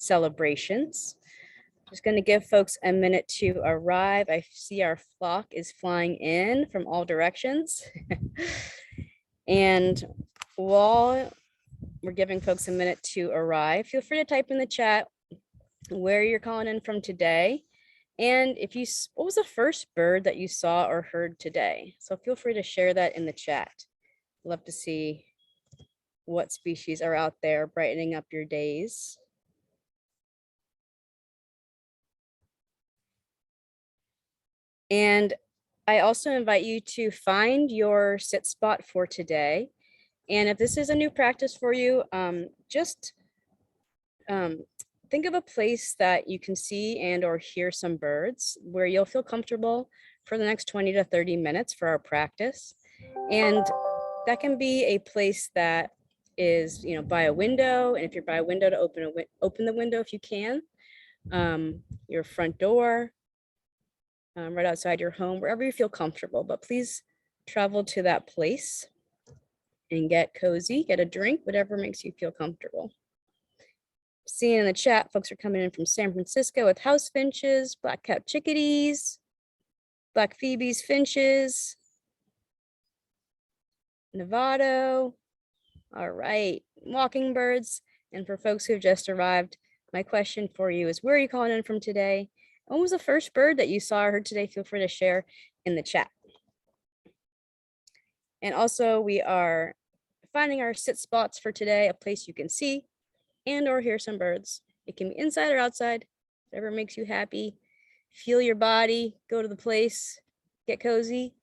celebrations. Just going to give folks a minute to arrive. I see our flock is flying in from all directions. And while we're giving folks a minute to arrive, feel free to type in the chat where you're calling in from today. And if you, what was the first bird that you saw or heard today? So feel free to share that in the chat. Love to see what species are out there brightening up your days. And I also invite you to find your sit spot for today. And if this is a new practice for you, just think of a place that you can see and or hear some birds where you'll feel comfortable for the next 20 to 30 minutes for our practice. And that can be a place that is, you know, by a window. And if you're by a window, to open the window if you can, your front door, right outside your home, wherever you feel comfortable. But please travel to that place and get cozy, get a drink, whatever makes you feel comfortable. Seeing in the chat, folks are coming in from San Francisco with house finches, black-capped chickadees, black phoebes, finches, Novato. All right, mockingbirds. And for folks who've just arrived, my question for you is, where are you calling in from today? What was the first bird that you saw or heard today? Feel free to share in the chat. And also, we are finding our sit spots for today, a place you can see and or hear some birds. It can be inside or outside, whatever makes you happy. Feel your body, go to the place, get cozy.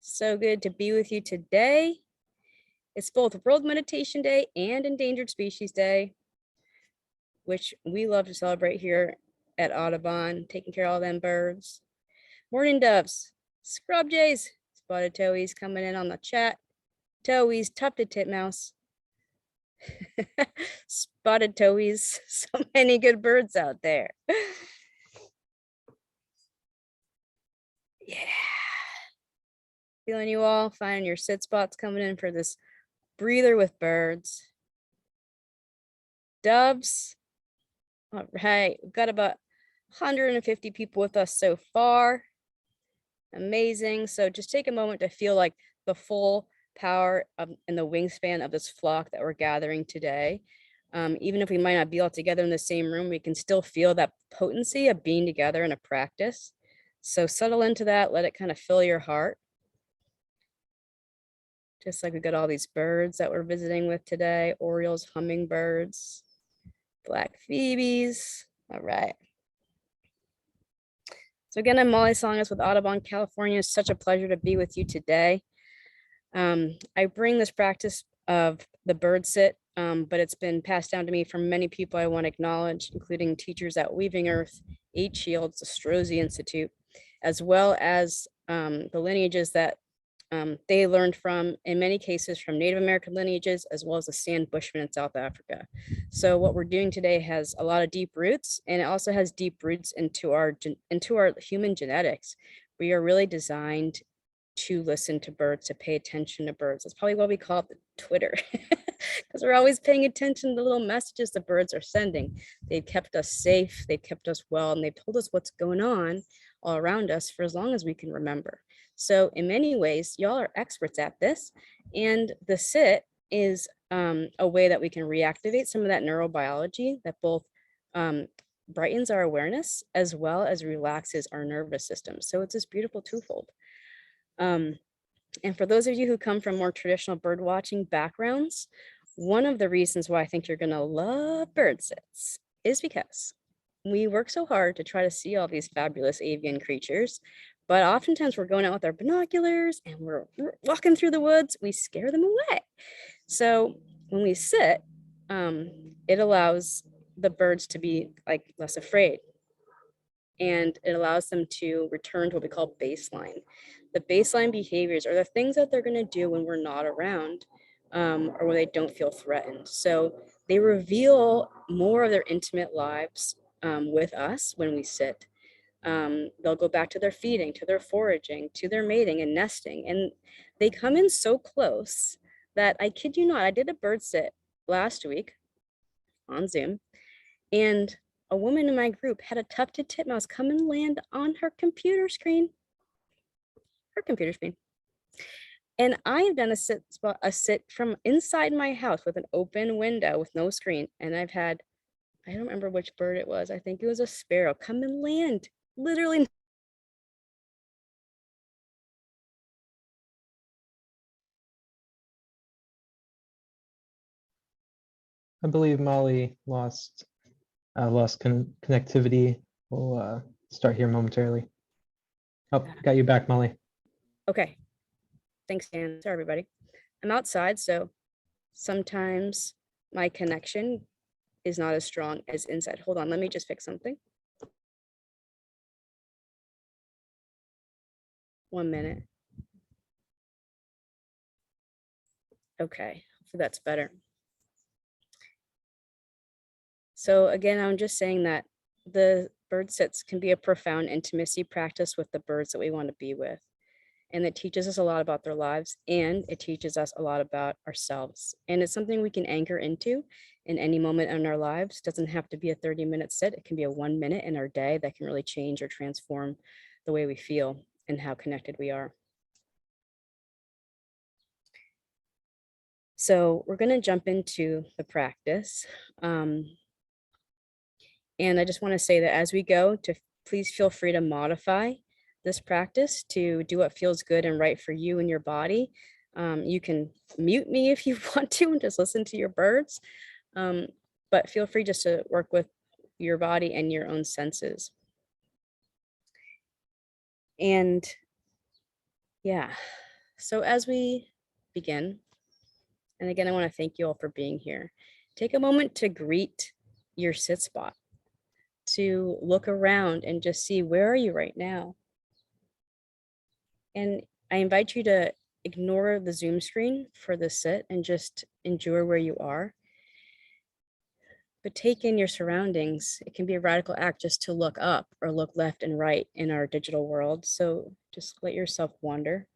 So good to be with you today. It's both World Meditation Day and Endangered Species Day, which we love to celebrate here at Audubon, taking care of all them birds. Morning doves, scrub jays, spotted towies coming in on the chat. Towies, tufted titmouse. Spotted towies, so many good birds out there. Yeah. Feeling you all, finding your sit spots, coming in for this breather with birds. Doves. All right, we've got about 150 people with us so far. Amazing. So just take a moment to feel like the full power of and the wingspan of this flock that we're gathering today. Even if we might not be all together in the same room, we can still feel that potency of being together in a practice. So settle into that, let it kind of fill your heart. Just like we got all these birds that we're visiting with today, orioles, hummingbirds, black phoebes. All right. So again, I'm Molly Tsongas with Audubon, California. It's such a pleasure to be with you today. I bring this practice of the bird sit, but it's been passed down to me from many people I want to acknowledge, including teachers at Weaving Earth, 8 Shields, the Strozzi Institute, as well as the lineages that they learned from, in many cases, from Native American lineages, as well as the Sand Bushmen in South Africa. So what we're doing today has a lot of deep roots, and it also has deep roots into our human genetics. We are really designed to listen to birds, to pay attention to birds. That's probably what we call it Twitter, because we're always paying attention to the little messages the birds are sending. They've kept us safe, they've kept us well, and they've told us what's going on all around us for as long as we can remember. So in many ways, y'all are experts at this, and the sit is a way that we can reactivate some of that neurobiology that both brightens our awareness as well as relaxes our nervous system. So it's this beautiful twofold. And for those of you who come from more traditional bird watching backgrounds, one of the reasons why I think you're gonna love bird sits is because we work so hard to try to see all these fabulous avian creatures, but oftentimes we're going out with our binoculars and we're walking through the woods, we scare them away. So when we sit, it allows the birds to be like less afraid, and it allows them to return to what we call baseline. The baseline behaviors are the things that they're going to do when we're not around, or when they don't feel threatened. So they reveal more of their intimate lives with us when we sit. They'll go back to their feeding, to their foraging, to their mating and nesting. And they come in so close that, I kid you not, I did a bird sit last week on Zoom, and a woman in my group had a tufted titmouse come and land on her computer screen. And I have done a sit from inside my house with an open window with no screen. And I've had, I don't remember which bird it was. I think it was a sparrow come and land literally. I believe Molly lost connectivity. We'll start here momentarily. Oh, got you back, Molly. Okay. Thanks, Dan. Sorry, everybody. I'm outside, so sometimes my connection is not as strong as inside. Hold on, let me just fix something. 1 minute. Okay, so that's better. So again, I'm just saying that the bird sits can be a profound intimacy practice with the birds that we want to be with. And it teaches us a lot about their lives, and it teaches us a lot about ourselves. And it's something we can anchor into in any moment in our lives. It doesn't have to be a 30-minute sit. It can be a 1 minute in our day that can really change or transform the way we feel and how connected we are. So we're going to jump into the practice. And I just want to say that as we go, to please feel free to modify this practice to do what feels good and right for you and your body. You can mute me if you want to and just listen to your birds, but feel free just to work with your body and your own senses. And yeah, so as we begin, and again, I want to thank you all for being here. Take a moment to greet your sit spot, to look around and just see, where are you right now? And I invite you to ignore the Zoom screen for the sit and just enjoy where you are. But take in your surroundings. It can be a radical act just to look up or look left and right in our digital world. So just let yourself wander.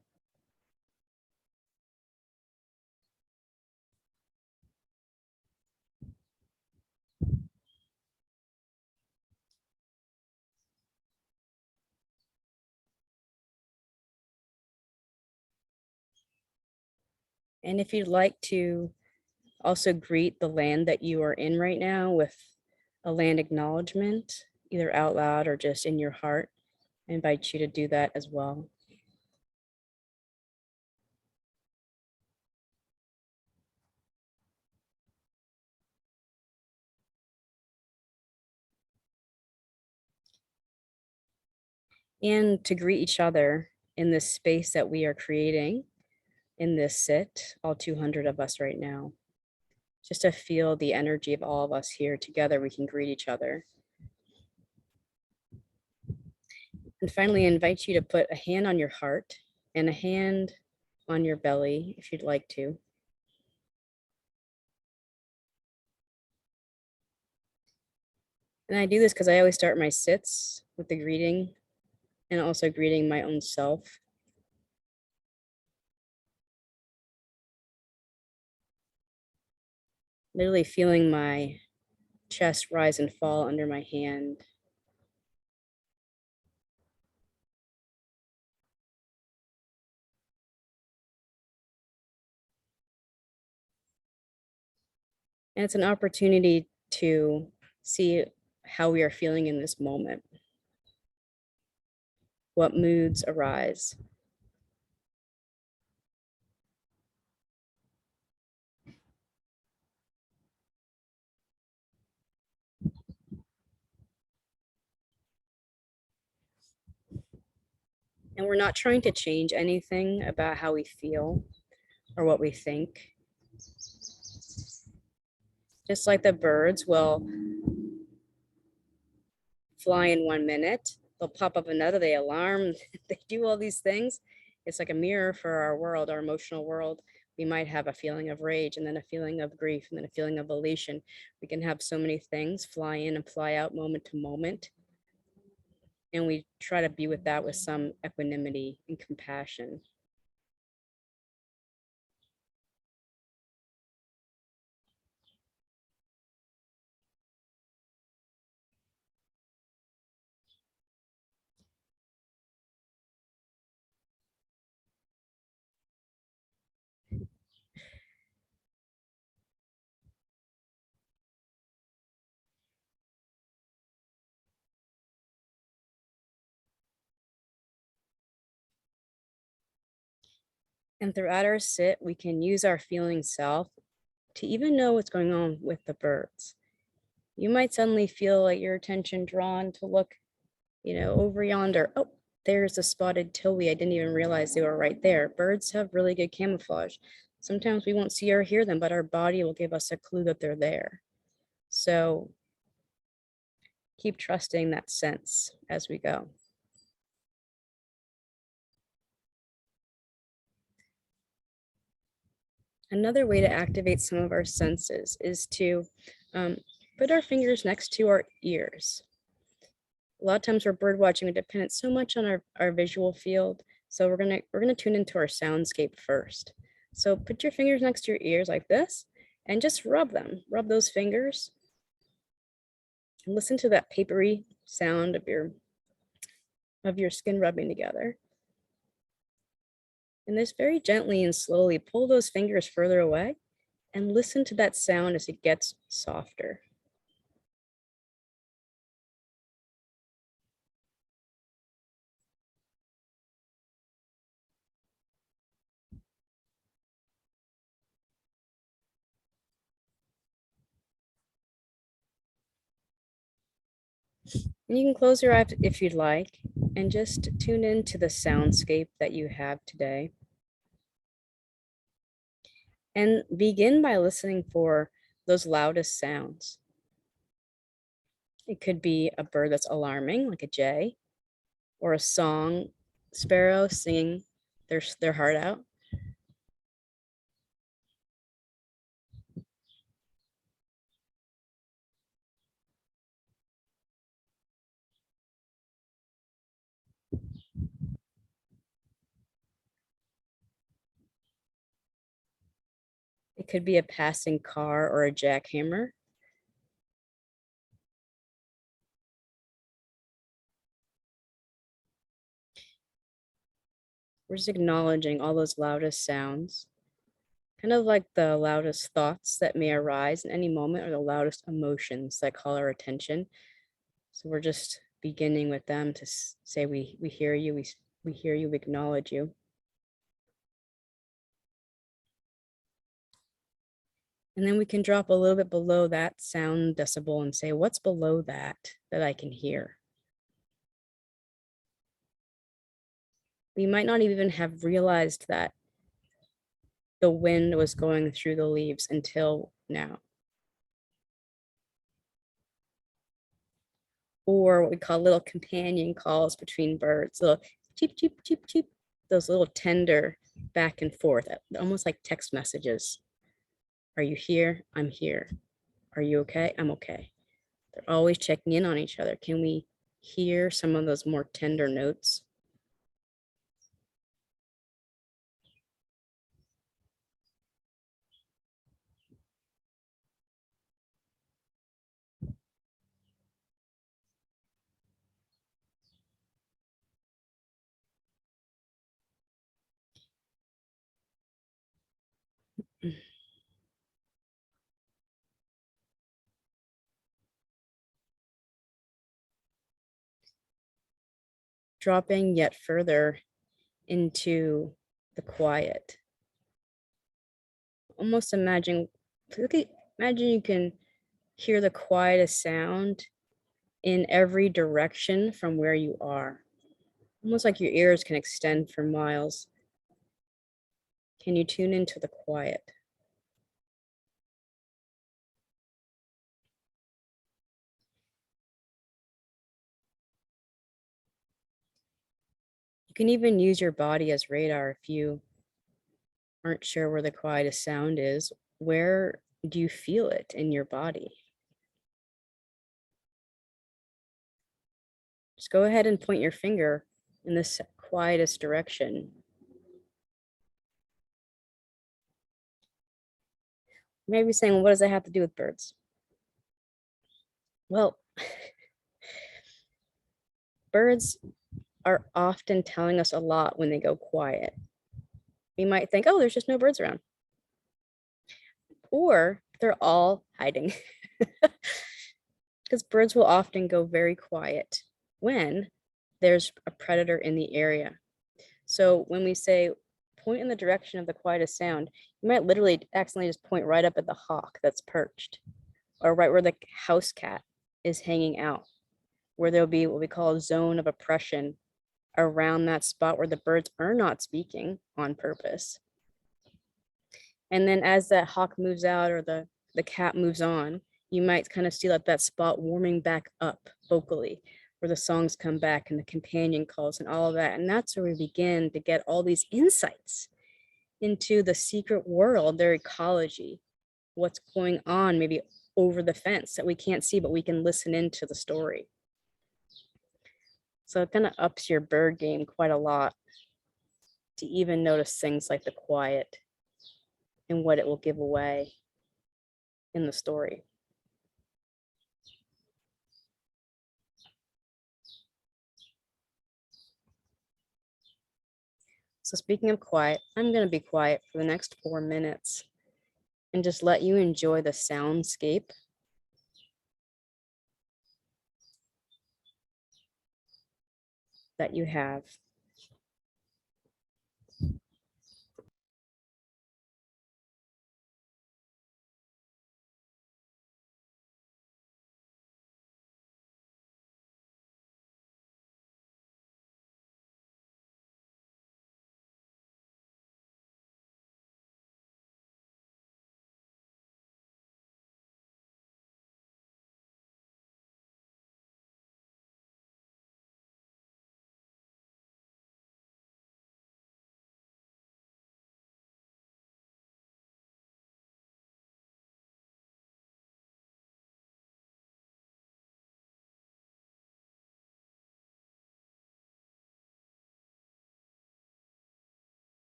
And if you'd like to also greet the land that you are in right now with a land acknowledgement, either out loud or just in your heart, I invite you to do that as well. And to greet each other in this space that we are creating in this sit, all 200 of us right now. Just to feel the energy of all of us here together, we can greet each other. And finally, I invite you to put a hand on your heart and a hand on your belly if you'd like to. And I do this because I always start my sits with the greeting and also greeting my own self. Literally feeling my chest rise and fall under my hand. And it's an opportunity to see how we are feeling in this moment. What moods arise. And we're not trying to change anything about how we feel or what we think. Just like the birds will fly in 1 minute, they'll pop up another, they alarm, they do all these things. It's like a mirror for our world, our emotional world. We might have a feeling of rage and then a feeling of grief and then a feeling of elation. We can have so many things fly in and fly out moment to moment. And we try to be with that with some equanimity and compassion. And throughout our sit, we can use our feeling self to even know what's going on with the birds. You might suddenly feel like your attention drawn to look, over yonder. Oh, there's a spotted towhee. I didn't even realize they were right there. Birds have really good camouflage. Sometimes we won't see or hear them, but our body will give us a clue that they're there. So keep trusting that sense as we go. Another way to activate some of our senses is to put our fingers next to our ears. A lot of times we're bird watching, we depend so much on our visual field. So we're gonna tune into our soundscape first. So put your fingers next to your ears like this and just rub them. Rub those fingers and listen to that papery sound of your skin rubbing together. And just very gently and slowly pull those fingers further away and listen to that sound as it gets softer. And you can close your eyes if you'd like and just tune into the soundscape that you have today. And begin by listening for those loudest sounds. It could be a bird that's alarming, like a jay, or a song sparrow singing their heart out. It could be a passing car or a jackhammer. We're just acknowledging all those loudest sounds, kind of like the loudest thoughts that may arise in any moment or the loudest emotions that call our attention. So we're just beginning with them to say, we hear you, we hear you, we acknowledge you. And then we can drop a little bit below that sound decibel and say, what's below that I can hear? We might not even have realized that the wind was going through the leaves until now. Or what we call little companion calls between birds, little cheep, cheep, cheep, cheep, those little tender back and forth, almost like text messages. Are you here? I'm here. Are you okay? I'm okay. They're always checking in on each other. Can we hear some of those more tender notes? Dropping yet further into the quiet. Almost imagine you can hear the quietest sound in every direction from where you are. Almost like your ears can extend for miles. Can you tune into the quiet? You can even use your body as radar if you aren't sure where the quietest sound is. Where do you feel it in your body? Just go ahead and point your finger in the quietest direction. You may be saying, well, what does that have to do with birds? Well, birds are often telling us a lot when they go quiet. We might think, oh, there's just no birds around. Or they're all hiding. Because birds will often go very quiet when there's a predator in the area. So when we say point in the direction of the quietest sound, you might literally accidentally just point right up at the hawk that's perched, or right where the house cat is hanging out, where there'll be what we call a zone of oppression around that spot where the birds are not speaking on purpose. And then as that hawk moves out or the cat moves on, you might kind of see that spot warming back up vocally, where the songs come back and the companion calls and all of that. And that's where we begin to get all these insights into the secret world, their ecology, what's going on maybe over the fence that we can't see, but we can listen into the story. So it kind of ups your bird game quite a lot to even notice things like the quiet and what it will give away in the story. So speaking of quiet, I'm going to be quiet for the next 4 minutes and just let you enjoy the soundscape that you have.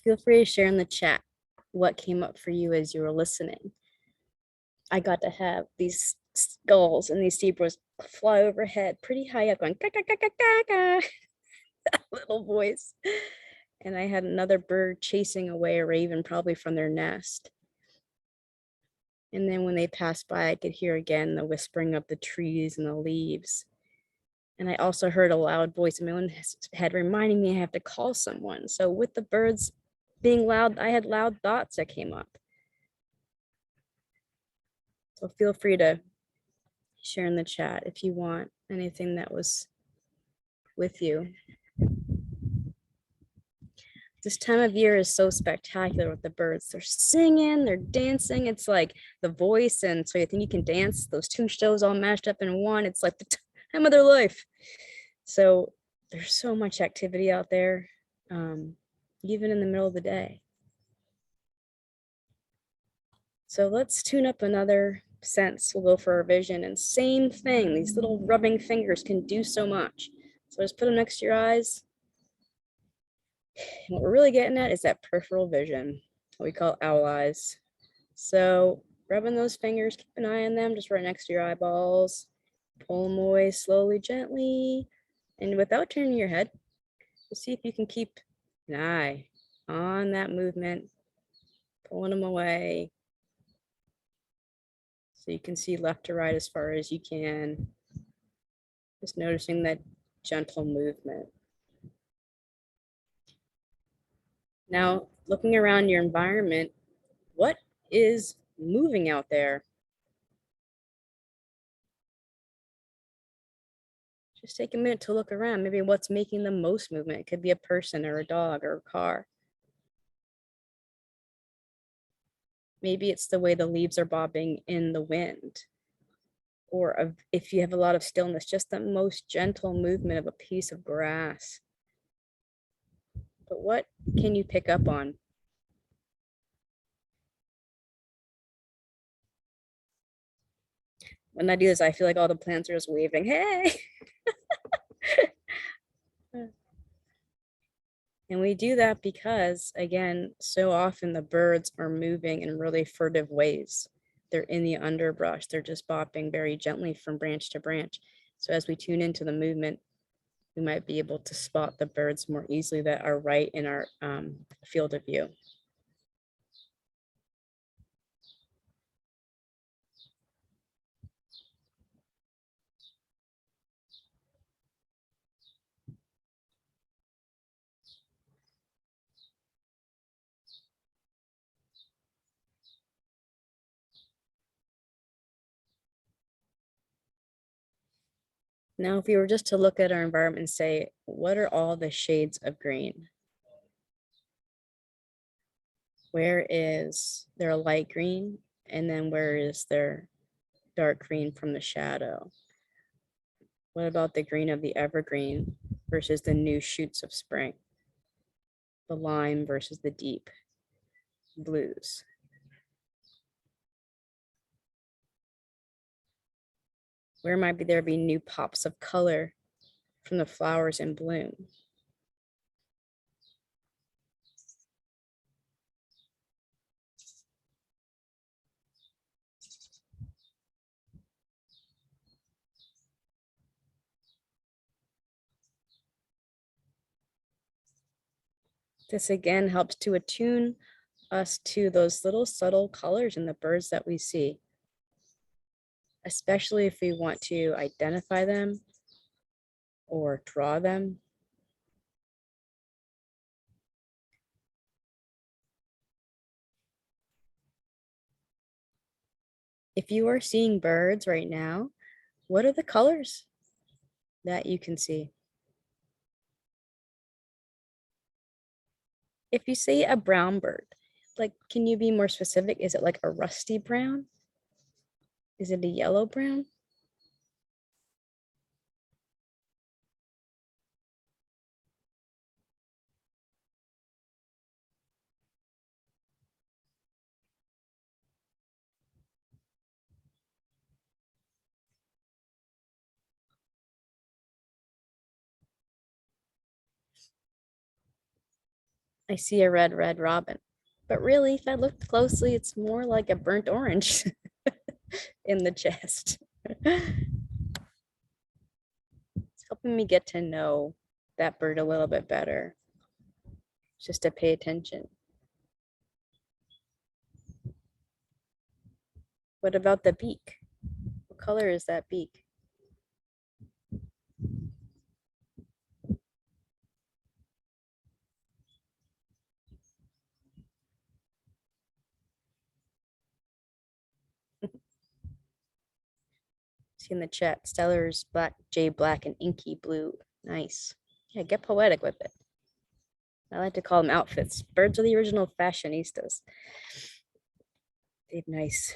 Feel free to share in the chat what came up for you as you were listening. I got to have these gulls and these zebras fly overhead pretty high up going, "Ka, ka, ka, ka, ka, ka," that little voice. and I had another bird chasing away a raven, probably from their nest. And then when they passed by, I could hear again the whispering of the trees and the leaves. And I also heard a loud voice in my own head reminding me I have to call someone. So with the birds being loud, I had loud thoughts that came up. So feel free to share in the chat if you want anything that was with you. This time of year is so spectacular with the birds. They're singing, they're dancing. It's like The Voice and So You Think You Can Dance, those two shows all mashed up in one. It's like the time of their life. So there's so much activity out there, even in the middle of the day. So let's tune up another sense. We'll go for our vision, and same thing. These little rubbing fingers can do so much. So just put them next to your eyes. And what we're really getting at is that peripheral vision, what we call owl eyes. So rubbing those fingers, keep an eye on them, just right next to your eyeballs. Pull them away slowly, gently, and without turning your head. Just see if you can keep an eye on that movement, pulling them away. So you can see left to right as far as you can. Just noticing that gentle movement. Now, looking around your environment, what is moving out there? Just take a minute to look around. Maybe what's making the most movement. It could be a person or a dog or a car. Maybe it's the way the leaves are bobbing in the wind. Or if you have a lot of stillness, just the most gentle movement of a piece of grass. But what can you pick up on? When I do this, I feel like all the plants are just waving, hey! And we do that because, again, so often the birds are moving in really furtive ways. They're in the underbrush. They're just bopping very gently from branch to branch. So as we tune into the movement, we might be able to spot the birds more easily that are right in our field of view. Now, if we were just to look at our environment and say, what are all the shades of green? Where is there a light green? And then where is there dark green from the shadow? What about the green of the evergreen versus the new shoots of spring? The lime versus the deep blues? Where might there be new pops of color from the flowers in bloom? This again helps to attune us to those little subtle colors in the birds that we see, especially if we want to identify them or draw them. If you are seeing birds right now, what are the colors that you can see? If you see a brown bird, like, can you be more specific? Is it like a rusty brown? Is it a yellow brown? I see a red robin. But really, if I look closely, it's more like a burnt orange in the chest. It's helping me get to know that bird a little bit better. just to pay attention. What about the beak? What color is that beak? See in the chat, Stellar's black, jay black, and inky blue. Nice. Yeah, get poetic with it. I like to call them outfits. Birds are the original fashionistas. They have nice,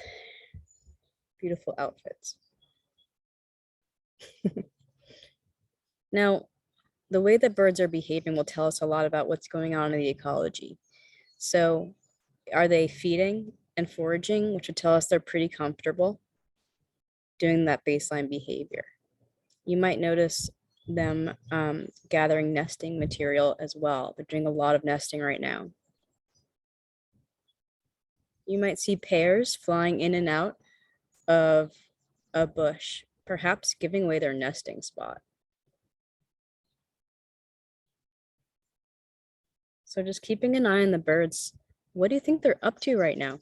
beautiful outfits. Now, the way that birds are behaving will tell us a lot about what's going on in the ecology. So, are they feeding and foraging, which would tell us they're pretty comfortable doing that baseline behavior. You might notice them gathering nesting material as well. They're doing a lot of nesting right now. You might see pairs flying in and out of a bush, perhaps giving away their nesting spot. So just keeping an eye on the birds. What do you think they're up to right now?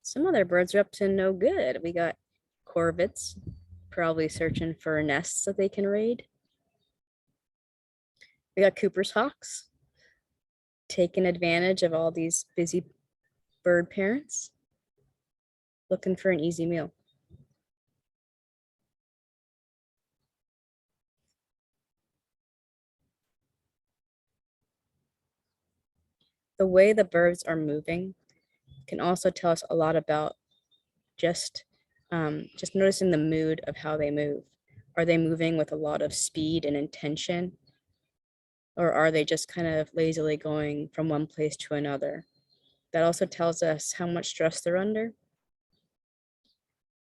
Some other birds are up to no good. We got corvids, probably searching for nests that they can raid. We got Cooper's hawks, taking advantage of all these busy bird parents, looking for an easy meal. The way the birds are moving can also tell us a lot about just noticing the mood of how they move. Are they moving with a lot of speed and intention? Or are they just kind of lazily going from one place to another? That also tells us how much stress they're under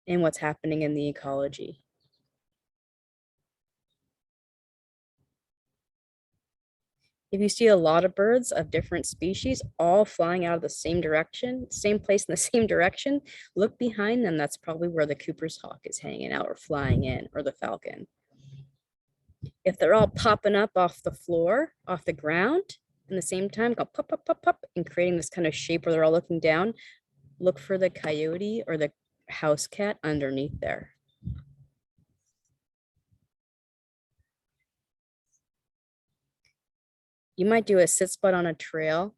and what's happening in the ecology. If you see a lot of birds of different species all flying out of the same direction, same place in the same direction, look behind them. That's probably where the Cooper's hawk is hanging out or flying in, or the falcon. If they're all popping up off the floor, off the ground, in the same time, go pop, pop, pop, pop, and creating this kind of shape where they're all looking down, look for the coyote or the house cat underneath there. You might do a sit spot on a trail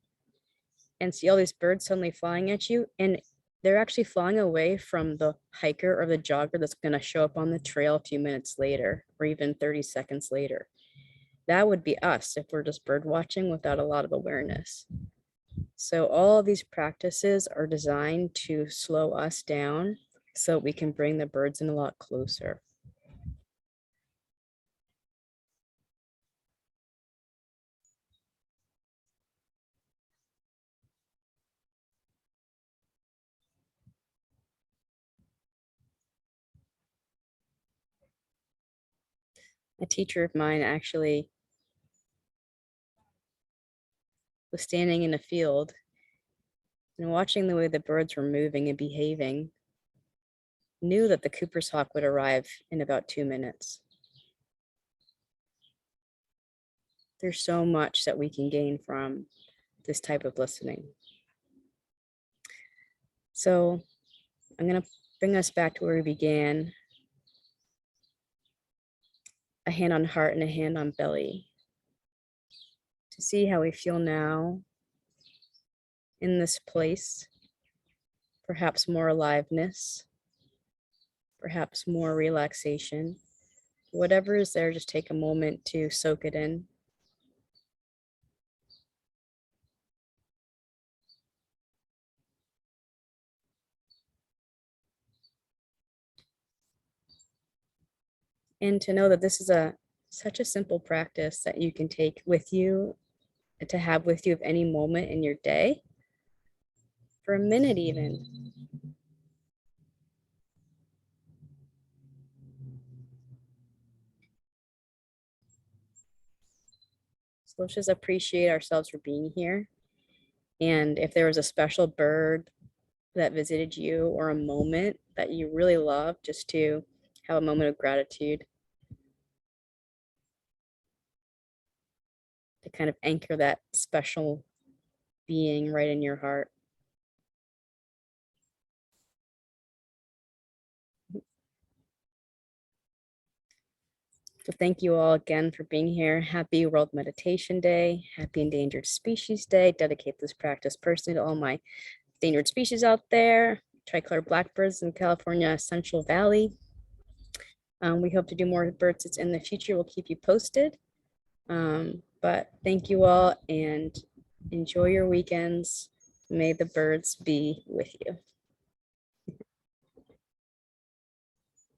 and see all these birds suddenly flying at you, and they're actually flying away from the hiker or the jogger that's going to show up on the trail a few minutes later, or even 30 seconds later. That would be us if we're just bird watching without a lot of awareness. So all of these practices are designed to slow us down so we can bring the birds in a lot closer. A teacher of mine actually was standing in a field and watching the way the birds were moving and behaving, knew that the Cooper's hawk would arrive in about 2 minutes. There's so much that we can gain from this type of listening. So I'm going to bring us back to where we began. A hand on heart and a hand on belly, to see how we feel now in this place. Perhaps more aliveness, perhaps more relaxation. Whatever is there, just take a moment to soak it in. And to know that this is such a simple practice that you can take with you, to have with you of any moment in your day, for a minute even. So let's just appreciate ourselves for being here And if there was a special bird that visited you or a moment that you really love, just to have a moment of gratitude to kind of anchor that special being right in your heart. So thank you all again for being here. Happy World Meditation Day. Happy Endangered Species Day. Dedicate this practice personally to all my endangered species out there. Tricolor blackbirds in California Central Valley. We hope to do more birds in the future. We'll keep you posted. But thank you all and enjoy your weekends. May the birds be with you.